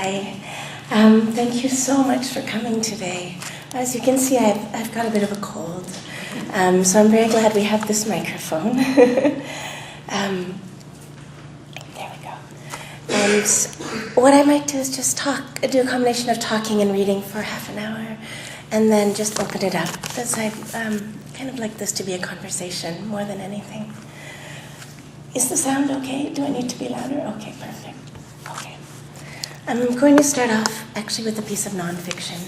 Hi. Thank you so much for coming today. As you can see, I've got a bit of a cold, so I'm very glad we have this microphone. There we go. And what I might do is just do a combination of talking and reading for half an hour, and then just open it up, because I kind of like this to be a conversation more than anything. Is the sound okay? Do I need to be louder? Okay, perfect. Okay. I'm going to start off actually with a piece of nonfiction.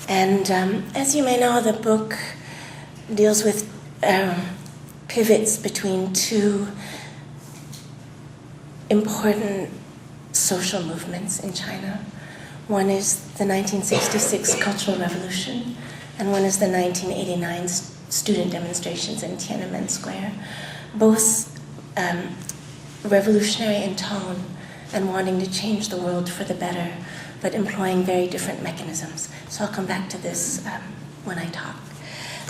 And as you may know, the book deals with pivots between two important social movements in China. One is the 1966 Cultural Revolution, and one is the 1989 student demonstrations in Tiananmen Square. Both revolutionary in tone and wanting to change the world for the better, but employing very different mechanisms. So I'll come back to this when I talk.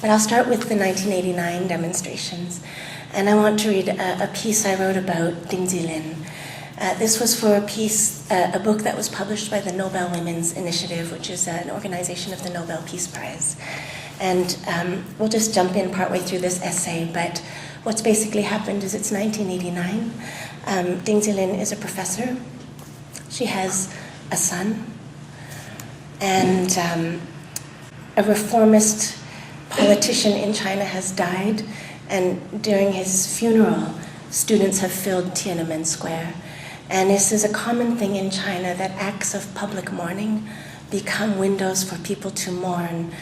But I'll start with the 1989 demonstrations. And I want to read a piece I wrote about Ding Zilin. This was for a book that was published by the Nobel Women's Initiative, which is an organization of the Nobel Peace Prize. And we'll just jump in partway through this essay, but what's basically happened is it's 1989. Ding Zilin is a professor. She has a son. And a reformist politician in China has died. And during his funeral, students have filled Tiananmen Square. And this is a common thing in China, that acts of public mourning become windows for people to mourn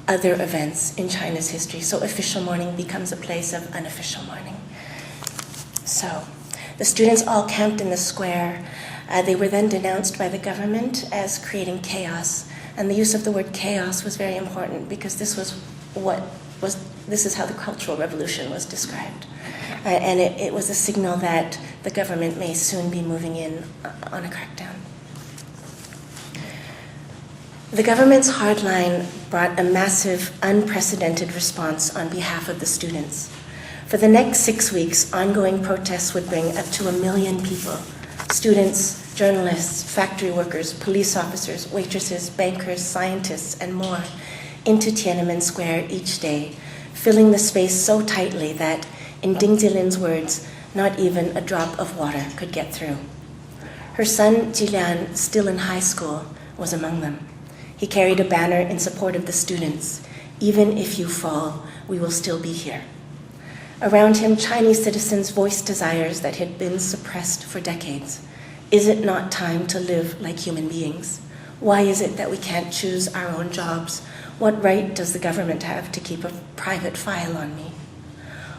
other events in China's history. So official mourning becomes a place of unofficial mourning. So the students all camped in the square. They were then denounced by the government as creating chaos. And the use of the word chaos was very important, because this is how the Cultural Revolution was described. And it was a signal that the government may soon be moving in on a crackdown. The government's hardline brought a massive, unprecedented response on behalf of the students. For the next 6 weeks, ongoing protests would bring up to 1 million people: students, journalists, factory workers, police officers, waitresses, bankers, scientists, and more, into Tiananmen Square each day, filling the space so tightly that, in Ding Zilin's words, not even a drop of water could get through. Her son, Jilian, still in high school, was among them. He carried a banner in support of the students: "Even if you fall, we will still be here." Around him, Chinese citizens voiced desires that had been suppressed for decades. Is it not time to live like human beings? Why is it that we can't choose our own jobs? What right does the government have to keep a private file on me?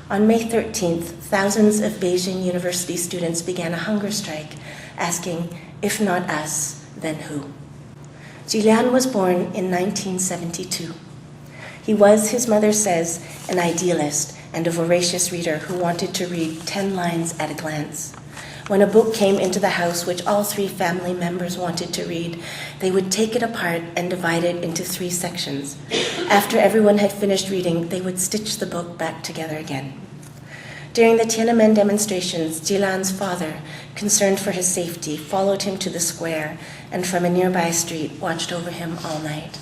On May 13th, thousands of Beijing University students began a hunger strike, asking, if not us, then who? Jilian was born in 1972. He was, his mother says, an idealist and a voracious reader who wanted to read 10 lines at a glance. When a book came into the house which all 3 family members wanted to read, they would take it apart and divide it into 3 sections. After everyone had finished reading, they would stitch the book back together again. During the Tiananmen demonstrations, Jilian's father, concerned for his safety, followed him to the square and from a nearby street watched over him all night.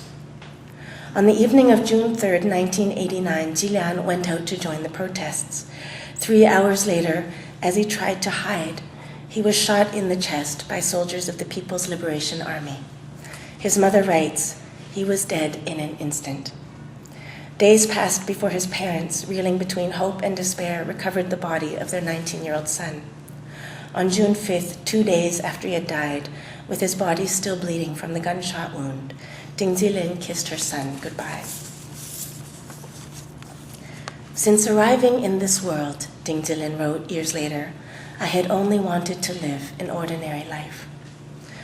On the evening of June 3rd, 1989, Jilian went out to join the protests. 3 hours later, as he tried to hide, he was shot in the chest by soldiers of the People's Liberation Army. His mother writes, he was dead in an instant. Days passed before his parents, reeling between hope and despair, recovered the body of their 19-year-old son. On June 5th, 2 days after he had died, with his body still bleeding from the gunshot wound, Ding Zilin kissed her son goodbye. Since arriving in this world, Ding Zilin wrote years later, I had only wanted to live an ordinary life.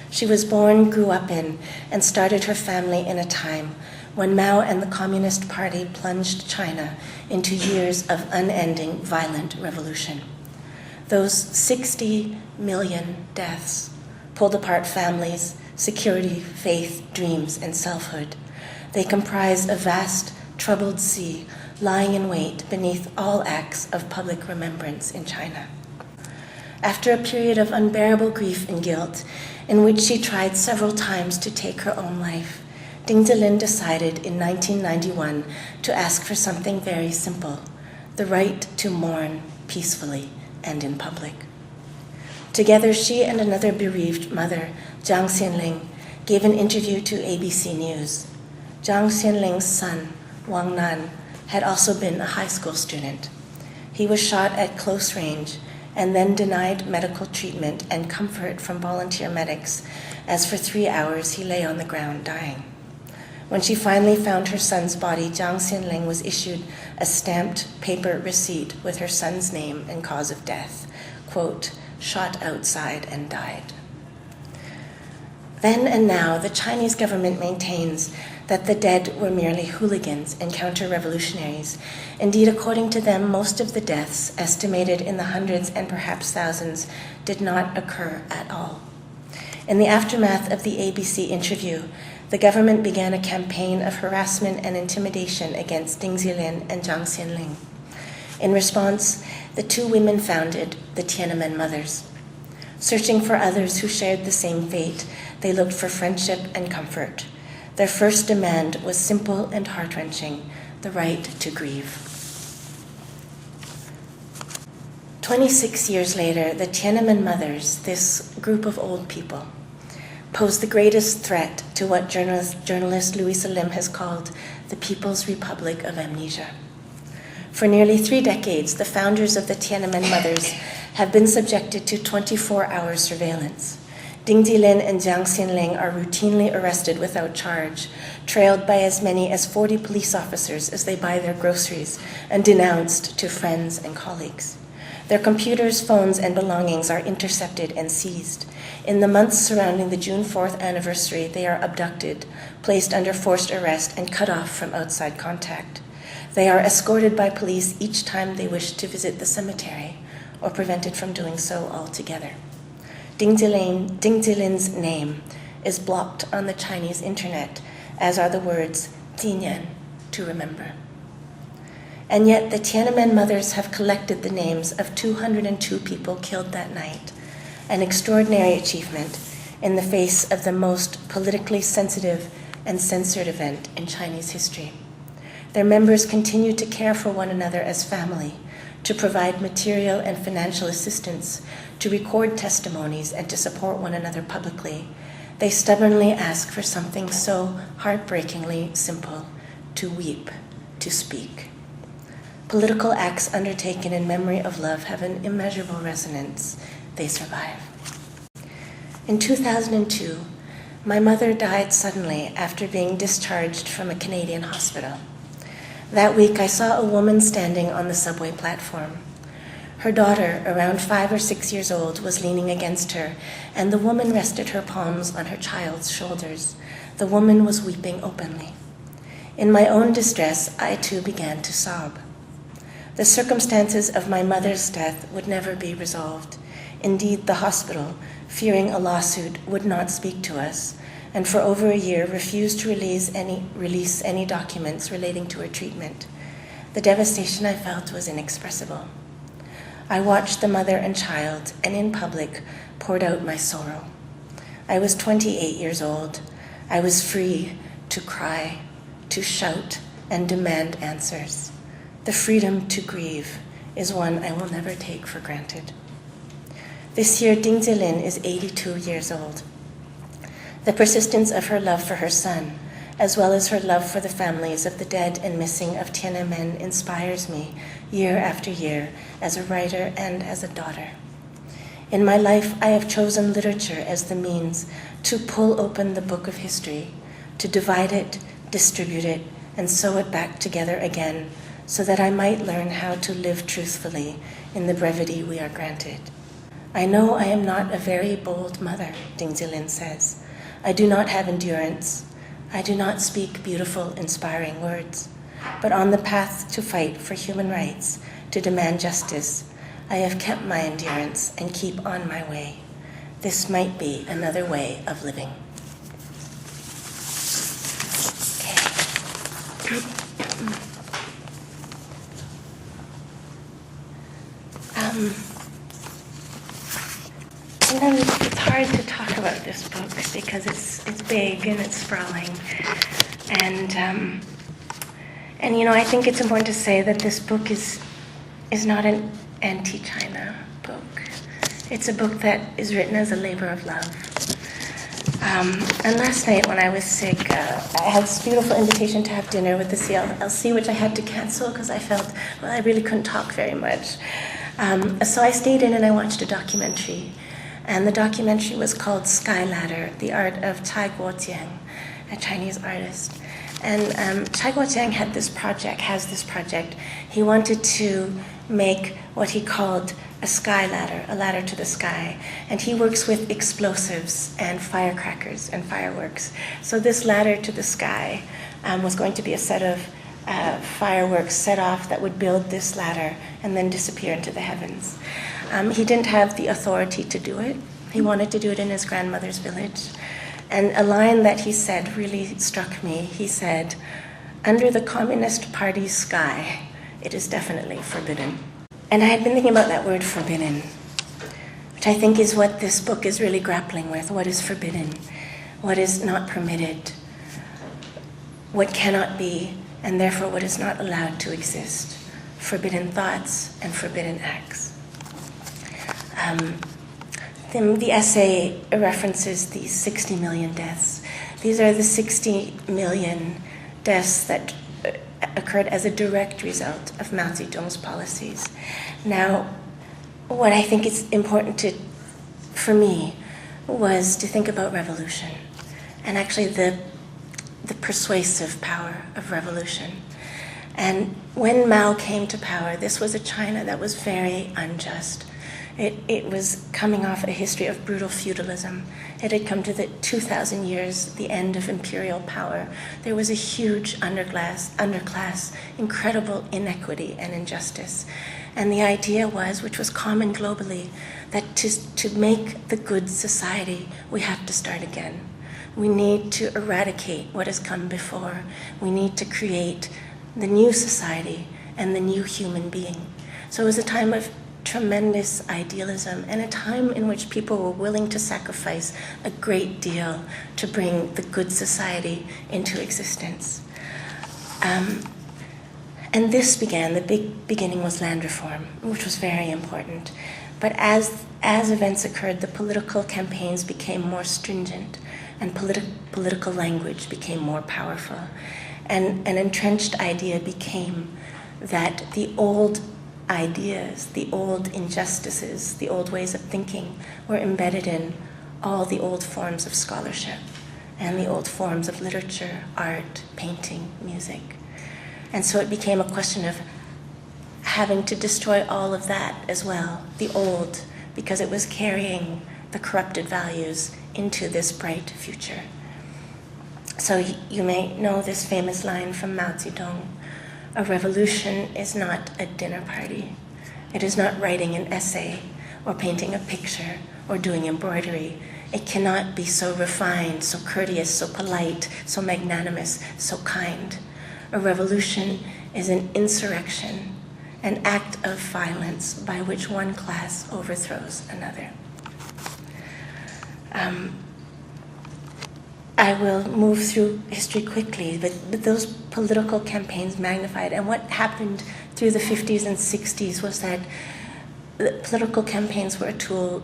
She was born, grew up in, and started her family in a time when Mao and the Communist Party plunged China into years of unending violent revolution. Those 60 million deaths pulled apart families, security, faith, dreams, and selfhood. They comprise a vast, troubled sea lying in wait beneath all acts of public remembrance in China. after a period of unbearable grief and guilt, in which she tried several times to take her own life, Ding Zilin decided in 1991 to ask for something very simple: the right to mourn peacefully and in public. Together, she and another bereaved mother, Jiang Xianling, gave an interview to ABC News. Jiang Xianling's son, Wang Nan, had also been a high school student. He was shot at close range and then denied medical treatment and comfort from volunteer medics, as for 3 hours he lay on the ground dying. When she finally found her son's body, Jiang Xianling was issued a stamped paper receipt with her son's name and cause of death, quote, "shot outside and died." Then and now, the Chinese government maintains that the dead were merely hooligans and counter-revolutionaries. Indeed, according to them, most of the deaths, estimated in the hundreds and perhaps thousands, did not occur at all. In the aftermath of the ABC interview, the government began a campaign of harassment and intimidation against Ding Zilin and Jiang Xianling. In response, the two women founded the Tenement Mothers. Searching for others who shared the same fate, they looked for friendship and comfort. Their first demand was simple and heart-wrenching: the right to grieve. 26 years later, the Tenement Mothers, this group of old people, pose the greatest threat to what journalist Louisa Lim has called the People's Republic of Amnesia. For nearly 3 decades, the founders of the Tenement Mothers have been subjected to 24-hour surveillance. Ding Zilin and Jiang Xianling are routinely arrested without charge, trailed by as many as 40 police officers as they buy their groceries, and denounced to friends and colleagues. Their computers, phones, and belongings are intercepted and seized. In the months surrounding the June 4th anniversary, they are abducted, placed under forced arrest, and cut off from outside contact. They are escorted by police each time they wish to visit the cemetery, or prevented from doing so altogether. Ding Zilin's name is blocked on the Chinese internet, as are the words "Tinian," to remember. And yet the Tenement Mothers have collected the names of 202 people killed that night, an extraordinary achievement in the face of the most politically sensitive and censored event in Chinese history. Their members continue to care for one another as family, to provide material and financial assistance, to record testimonies, and to support one another publicly. They stubbornly ask for something so heartbreakingly simple: to weep, to speak. Political acts undertaken in memory of love have an immeasurable resonance. They survive. In 2002, my mother died suddenly after being discharged from a Canadian hospital. That week, I saw a woman standing on the subway platform. Her daughter, around 5 or 6 years old, was leaning against her, and the woman rested her palms on her child's shoulders. The woman was weeping openly. In my own distress, I too began to sob. The circumstances of my mother's death would never be resolved. Indeed, the hospital, fearing a lawsuit, would not speak to us, and for over a year refused to release any documents relating to her treatment. The devastation I felt was inexpressible. I watched the mother and child, and in public poured out my sorrow. I was 28 years old. I was free to cry, to shout, and demand answers. The freedom to grieve is one I will never take for granted. This year, Ding Zilin is 82 years old. The persistence of her love for her son, as well as her love for the families of the dead and missing of Tiananmen, inspires me year after year as a writer and as a daughter. In my life, I have chosen literature as the means to pull open the book of history, to divide it, distribute it, and sew it back together again, so that I might learn how to live truthfully in the brevity we are granted. I know I am not a very bold mother, Ding Zilin says. I do not have endurance. I do not speak beautiful, inspiring words. But on the path to fight for human rights, to demand justice, I have kept my endurance and keep on my way. This might be another way of living. sometimes it's hard to talk about this book because it's big and it's sprawling, and I think it's important to say that this book is not an anti-China book. It's a book that is written as a labor of love. And last night when I was sick, I had this beautiful invitation to have dinner with the CLC, which I had to cancel because I felt, I really couldn't talk very much. So I stayed in and I watched a documentary. And the documentary was called Sky Ladder, The Art of Chai Guojiang, a Chinese artist. And Chai Guojiang has this project. He wanted to make what he called a sky ladder, a ladder to the sky. And he works with explosives and firecrackers and fireworks. So this ladder to the sky was going to be a set of fireworks set off that would build this ladder and then disappear into the heavens. He didn't have the authority to do it. He wanted to do it in his grandmother's village. And a line that he said really struck me. He said, "Under the Communist Party's sky, it is definitely forbidden." And I had been thinking about that word forbidden, which I think is what this book is really grappling with. What is forbidden? What is not permitted? What cannot be, and therefore what is not allowed to exist? Forbidden thoughts and forbidden acts. The essay references these 60 million deaths. These are the 60 million deaths that occurred as a direct result of Mao Zedong's policies. Now, what I think is important for me was to think about revolution and actually the persuasive power of revolution. And when Mao came to power, this was a China that was very unjust. It was coming off a history of brutal feudalism. It had come to the 2,000 years, the end of imperial power. There was a huge underclass, incredible inequity and injustice. And the idea was, which was common globally, that to make the good society, we have to start again. We need to eradicate what has come before. We need to create the new society and the new human being. So it was a time of tremendous idealism and a time in which people were willing to sacrifice a great deal to bring the good society into existence. And this began, the big beginning was land reform, which was very important. But as events occurred, the political campaigns became more stringent and political language became more powerful. And an entrenched idea became that the old ideas, the old injustices, the old ways of thinking were embedded in all the old forms of scholarship and the old forms of literature, art, painting, music. And so it became a question of having to destroy all of that as well, the old, because it was carrying the corrupted values into this bright future. So you may know this famous line from Mao Zedong: "A revolution is not a dinner party. It is not writing an essay or painting a picture or doing embroidery. It cannot be so refined, so courteous, so polite, so magnanimous, so kind. A revolution is an insurrection, an act of violence by which one class overthrows another." I will move through history quickly, but those political campaigns magnified. And what happened through the 50s and 60s was that the political campaigns were a tool.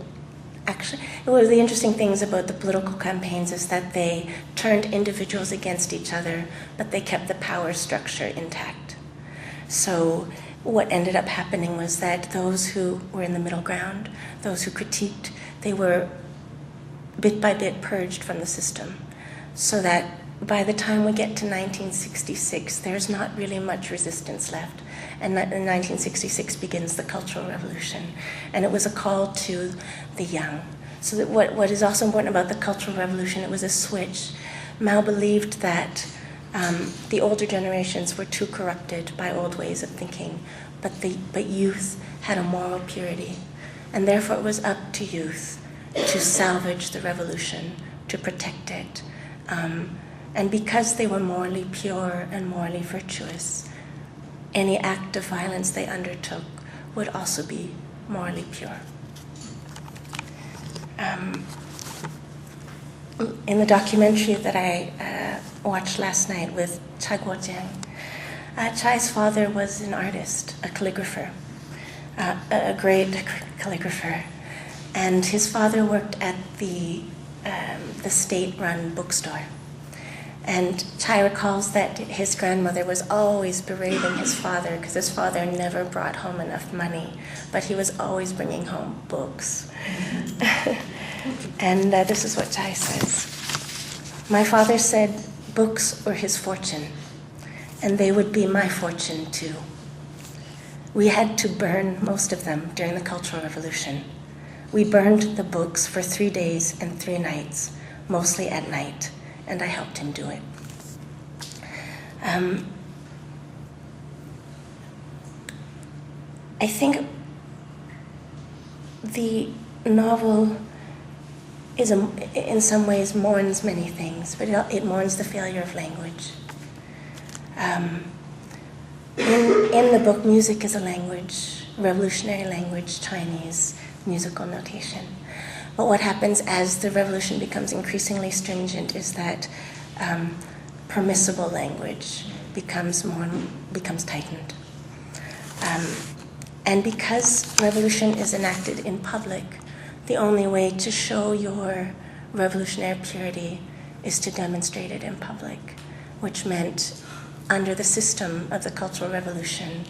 Actually, one of the interesting things about the political campaigns is that they turned individuals against each other, but they kept the power structure intact. So what ended up happening was that those who were in the middle ground, those who critiqued, they were bit by bit purged from the system. So that by the time we get to 1966, there's not really much resistance left. And in 1966 begins the Cultural Revolution. And it was a call to the young. So that what is also important about the Cultural Revolution, it was a switch. Mao believed that the older generations were too corrupted by old ways of thinking, but youth had a moral purity. And therefore it was up to youth to salvage the revolution, to protect it. And because they were morally pure and morally virtuous, any act of violence they undertook would also be morally pure. In the documentary that I watched last night with Chai Guojiang, Chai's father was an artist, a calligrapher, a great calligrapher, and his father worked at the state-run bookstore. And Chai recalls that his grandmother was always berating his father because his father never brought home enough money, but he was always bringing home books. And this is what Chai says. My father said books were his fortune, and they would be my fortune too. We had to burn most of them during the Cultural Revolution. We burned the books for 3 days and 3 nights, mostly at night, and I helped him do it. I think the novel is in some ways mourns many things, but it mourns the failure of language. In the book, music is a language, revolutionary language, Chinese musical notation. But what happens as the revolution becomes increasingly stringent is that permissible language becomes tightened. And because revolution is enacted in public, the only way to show your revolutionary purity is to demonstrate it in public, which meant, under the system of the Cultural Revolution,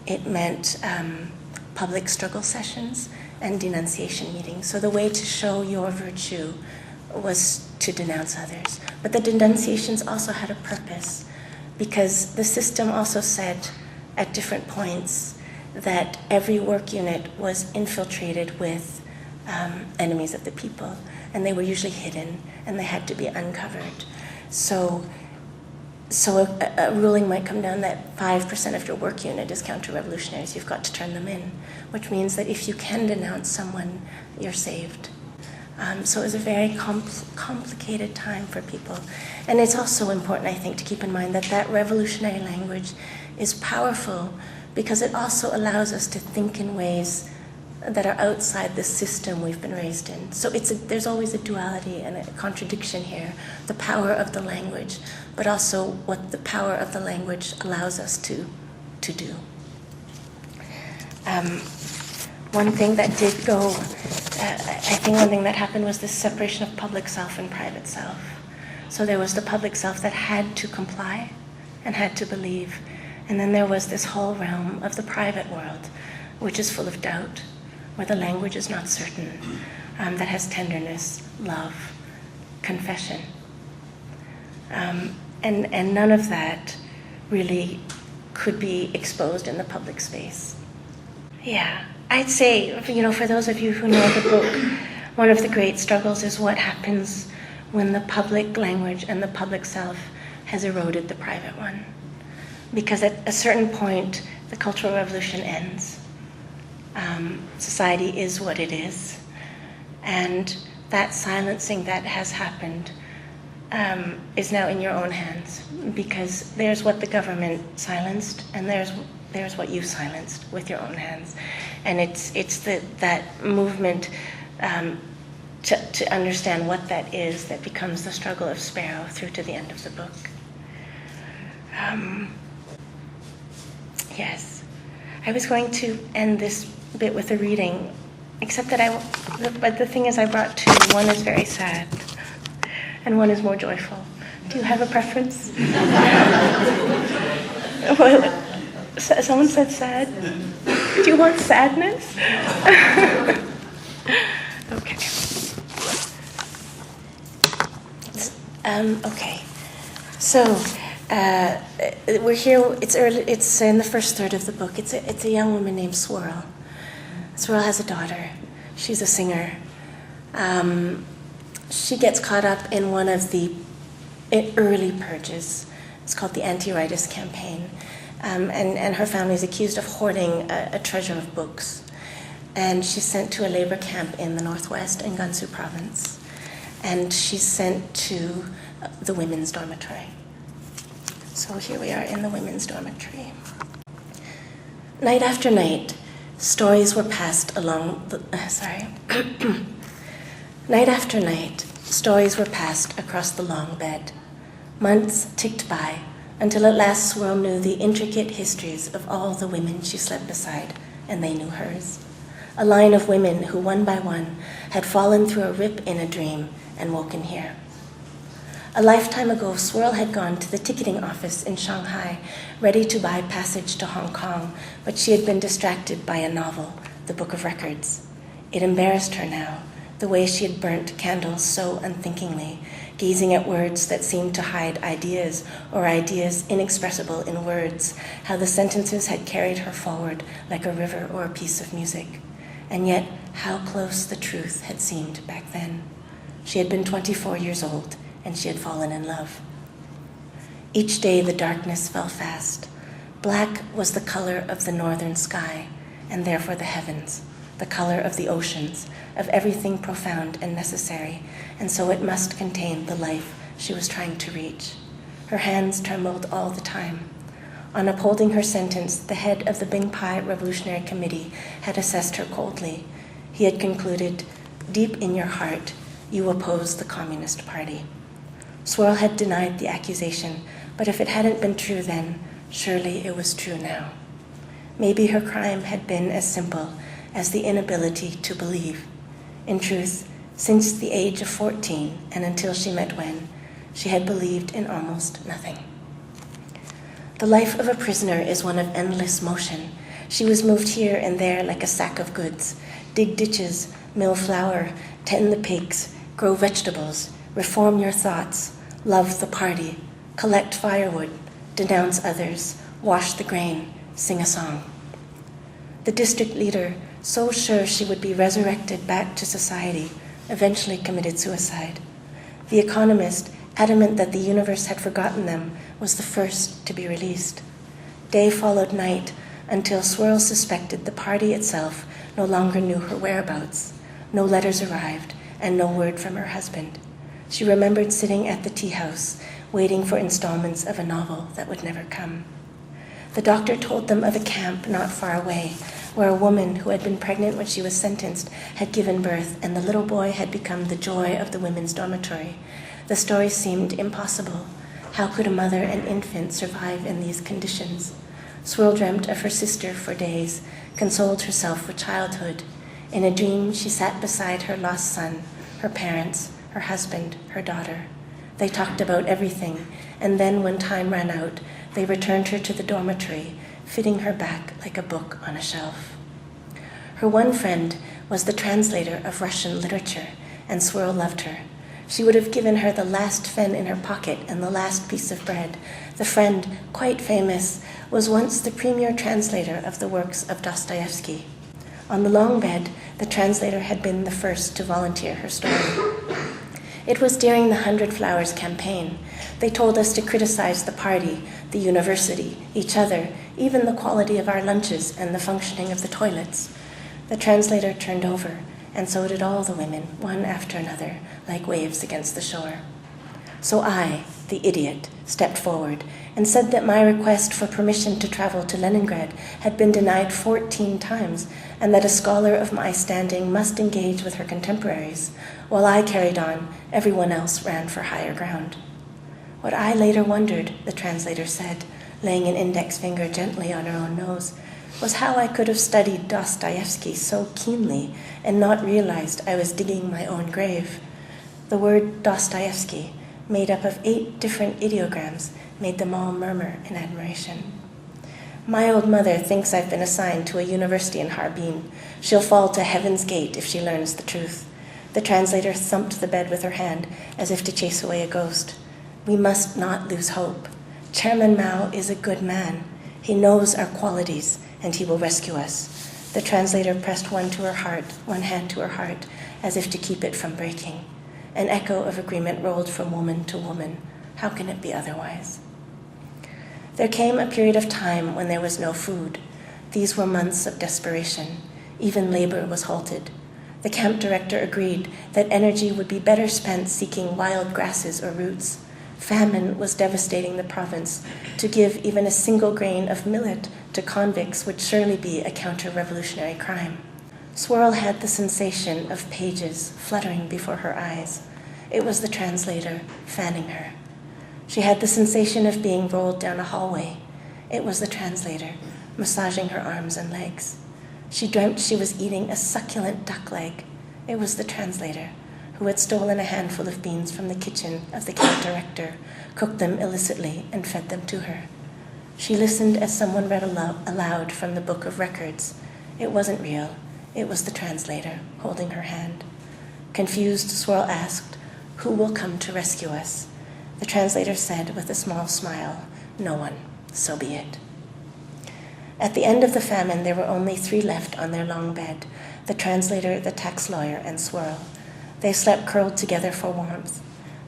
it meant public struggle sessions and denunciation meetings. So the way to show your virtue was to denounce others. But the denunciations also had a purpose, because the system also said at different points that every work unit was infiltrated with enemies of the people, and they were usually hidden, and they had to be uncovered. So a ruling might come down that 5% of your work unit is counter-revolutionaries. You've got to turn them in, which means that if you can denounce someone, you're saved. So it was a very complicated time for people. And it's also important, I think, to keep in mind that revolutionary language is powerful because it also allows us to think in ways that are outside the system we've been raised in. So there's always a duality and a contradiction here, the power of the language, but also what the power of the language allows us to do. One thing that did go, I think one thing that happened was this separation of public self and private self. So there was the public self that had to comply and had to believe, and then there was this whole realm of the private world, which is full of doubt, where the language is not certain, that has tenderness, love, confession. And none of that really could be exposed in the public space. Yeah, I'd say, for those of you who know the book, one of the great struggles is what happens when the public language and the public self has eroded the private one. Because at a certain point, the Cultural Revolution ends. Society is what it is. And that silencing that has happened is now in your own hands, because there's what the government silenced, and there's what you silenced with your own hands. And it's that movement to understand what that is that becomes the struggle of Sparrow through to the end of the book. Yes. I was going to end this bit with a reading, except that but the thing is I brought two. One is very sad, and one is more joyful. Do you have a preference? Well, someone said sad. Do you want sadness? Okay. Okay. So we're here. It's early. It's in the first third of the book. It's a young woman named Swirl. Swirl has a daughter. She's a singer. She gets caught up in one of the early purges. It's called the Anti-Rightist Campaign. And her family is accused of hoarding a treasure of books. And she's sent to a labor camp in the northwest in Gansu province. And she's sent to the women's dormitory. So here we are in the women's dormitory. Night after night, stories were passed along the... Night after night, stories were passed across the long bed. Months ticked by until at last Swirl knew the intricate histories of all the women she slept beside, and they knew hers. A line of women who, one by one, had fallen through a rip in a dream and woken here. A lifetime ago, Swirl had gone to the ticketing office in Shanghai, ready to buy passage to Hong Kong, but she had been distracted by a novel, The Book of Records. It embarrassed her now, the way she had burnt candles so unthinkingly, gazing at words that seemed to hide ideas, or ideas inexpressible in words, how the sentences had carried her forward like a river or a piece of music. And yet, how close the truth had seemed back then. She had been 24 years old, and she had fallen in love. Each day the darkness fell fast. Black was the color of the northern sky, and therefore the heavens, the color of the oceans, of everything profound and necessary, and so it must contain the life she was trying to reach. Her hands trembled all the time. On upholding her sentence, the head of the Bingpai Revolutionary Committee had assessed her coldly. He had concluded, "Deep in your heart, you oppose the Communist Party." Swirl had denied the accusation, but if it hadn't been true then, surely it was true now. Maybe her crime had been as simple as the inability to believe. In truth, since the age of 14 and until she met Wen, she had believed in almost nothing. The life of a prisoner is one of endless motion. She was moved here and there like a sack of goods. Dig ditches, mill flour, tend the pigs, grow vegetables, reform your thoughts, love the party, collect firewood, denounce others, wash the grain, sing a song. The district leader, so sure she would be resurrected back to society, eventually committed suicide. The economist, adamant that the universe had forgotten them, was the first to be released. Day followed night until Swirl suspected the party itself no longer knew her whereabouts. No letters arrived, and no word from her husband. She remembered sitting at the tea house, waiting for installments of a novel that would never come. The doctor told them of a camp not far away, where a woman who had been pregnant when she was sentenced had given birth, and the little boy had become the joy of the women's dormitory. The story seemed impossible. How could a mother and infant survive in these conditions? Swirl dreamt of her sister for days, consoled herself with childhood. In a dream, she sat beside her lost son, her parents, her husband, her daughter. They talked about everything, and then when time ran out, they returned her to the dormitory, fitting her back like a book on a shelf. Her one friend was the translator of Russian literature, and Swirl loved her. She would have given her the last fen in her pocket and the last piece of bread. The friend, quite famous, was once the premier translator of the works of Dostoevsky. On the long bed, the translator had been the first to volunteer her story. It was during the 100 Flowers campaign. They told us to criticize the party, the university, each other, even the quality of our lunches and the functioning of the toilets. The translator turned over, and so did all the women, one after another, like waves against the shore. So I, the idiot, stepped forward and said that my request for permission to travel to Leningrad had been denied 14 times, and that a scholar of my standing must engage with her contemporaries. While I carried on, everyone else ran for higher ground. What I later wondered, the translator said, laying an index finger gently on her own nose, was how I could have studied Dostoevsky so keenly and not realized I was digging my own grave. The word Dostoevsky, made up of 8 different ideograms, made them all murmur in admiration. My old mother thinks I've been assigned to a university in Harbin. She'll fall to heaven's gate if she learns the truth. The translator thumped the bed with her hand as if to chase away a ghost. We must not lose hope. Chairman Mao is a good man. He knows our qualities, and he will rescue us. The translator pressed one hand to her heart, as if to keep it from breaking. An echo of agreement rolled from woman to woman. How can it be otherwise? There came a period of time when there was no food. These were months of desperation. Even labor was halted. The camp director agreed that energy would be better spent seeking wild grasses or roots. Famine was devastating the province. To give even a single grain of millet to convicts would surely be a counter-revolutionary crime. Swirl had the sensation of pages fluttering before her eyes. It was the translator fanning her. She had the sensation of being rolled down a hallway. It was the translator massaging her arms and legs. She dreamt she was eating a succulent duck leg. It was the translator who had stolen a handful of beans from the kitchen of the camp director, cooked them illicitly, and fed them to her. She listened as someone read aloud from the book of records. It wasn't real. It was the translator holding her hand. Confused, Swirl asked, "Who will come to rescue us?" The translator said with a small smile, "No one, so be it." At the end of the famine, there were only 3 left on their long bed, the translator, the tax lawyer, and Swirl. They slept curled together for warmth.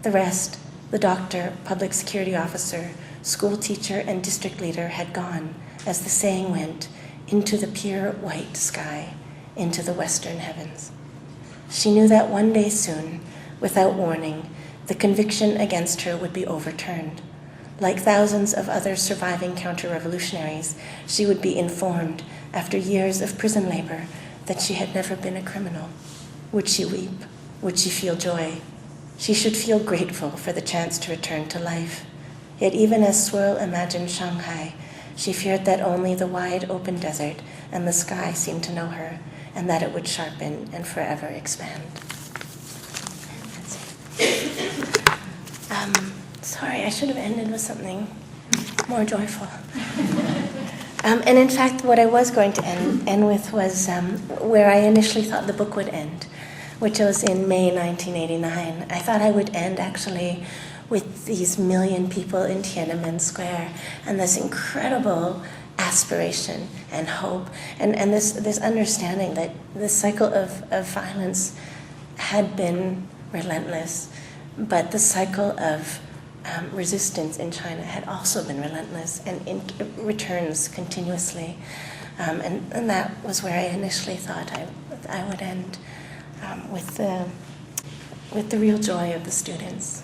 The rest, the doctor, public security officer, school teacher, and district leader had gone, as the saying went, into the pure white sky, into the western heavens. She knew that one day soon, without warning, the conviction against her would be overturned. Like thousands of other surviving counter-revolutionaries, she would be informed, after years of prison labor, that she had never been a criminal. Would she weep? Would she feel joy? She should feel grateful for the chance to return to life. Yet even as Swirl imagined Shanghai, she feared that only the wide open desert and the sky seemed to know her, and that it would sharpen and forever expand. That's it. Sorry, I should have ended with something more joyful. And in fact, what I was going to end with was where I initially thought the book would end, which was in May 1989. I thought I would end actually with these 1 million people in Tiananmen Square and this incredible aspiration and hope and this understanding that the cycle of violence had been relentless, but the cycle of resistance in China had also been relentless and it returns continuously. And that was where I initially thought I would end with the real joy of the students.